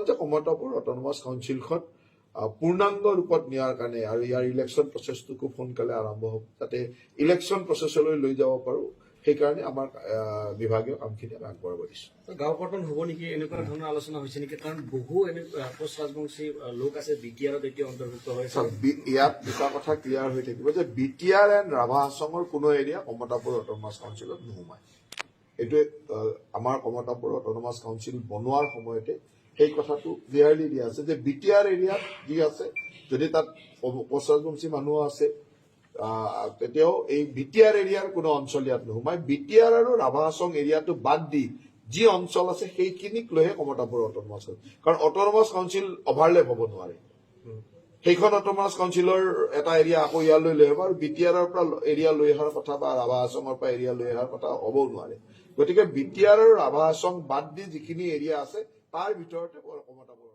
যে কমতাপুৰ অট'নমাছ কাউন্সিলখন পূৰ্ণাংগ ৰূপত নিয়াৰ কাৰণে আৰু ইয়াৰ ইলেকশ্যন প্ৰচেছটো খুব সোনকালে আৰম্ভ হ'ব যাতে ইলেকশ্যন প্ৰচেছলৈ লৈ যাব পাৰো সেইকাৰণে আমাৰ বিভাগীয় কামখিনি আমি আগবঢ়াব দিছো গাঁও কৰ্তন হ'ব নেকি এনেকুৱা ধৰণৰ আলোচনা হৈছে নেকি কাৰণ বহু কোচ ৰাজবংশী লোক আছে বিটিআৰত এতিয়া অন্তৰ্ভুক্ত হৈছে ইয়াত দুটা কথা ক্লিয়াৰ হৈ থাকিব যে বিটিআৰ এণ্ড ৰাভা হাছঙৰ কোনো এৰিয়া কমতাপুৰ অট'নমাছ কাউন্সিলত নোসোমায় এইটোৱে আমাৰ কমতাপুৰ অট'নমাছ কাউন্সিল বনোৱাৰ সময়তে সেই কথাটো ক্লিয়াৰলি দিয়া আছে যে বিটিআৰ এৰিয়াত যি আছে যদি তাত কোচ ৰাজবংশী মানুহ আছে তেতিয়াও এই বিটিআৰ এৰিয়াৰ কোনো অঞ্চল ইয়াত নোসোমায় বিটিআৰ আৰু ৰাভা হাছং এৰিয়াটো বাদ দি যি অঞ্চল আছে সেইখিনিক লৈহে কমতাপুৰ অট'নমাছ কাৰণ অট'নমাছ কাউন্সিল অভাৰলেপ হ'ব নোৱাৰে সেইখন অট'নমাছ কাউন্সিলৰ এটা এৰিয়া আকৌ ইয়ালৈ লৈ আহিব আৰু বিটিআৰৰ পৰা এৰিয়া লৈ অহাৰ কথা বা ৰাভা হাছঙৰ পৰা এৰিয়া লৈ অহাৰ কথা হ'বও নোৱাৰে গতিকে বিটিআৰ আৰু ৰাভা হাছং বাদ দি যিখিনি এৰিয়া আছে তাৰ ভিতৰতে কমতাপুৰ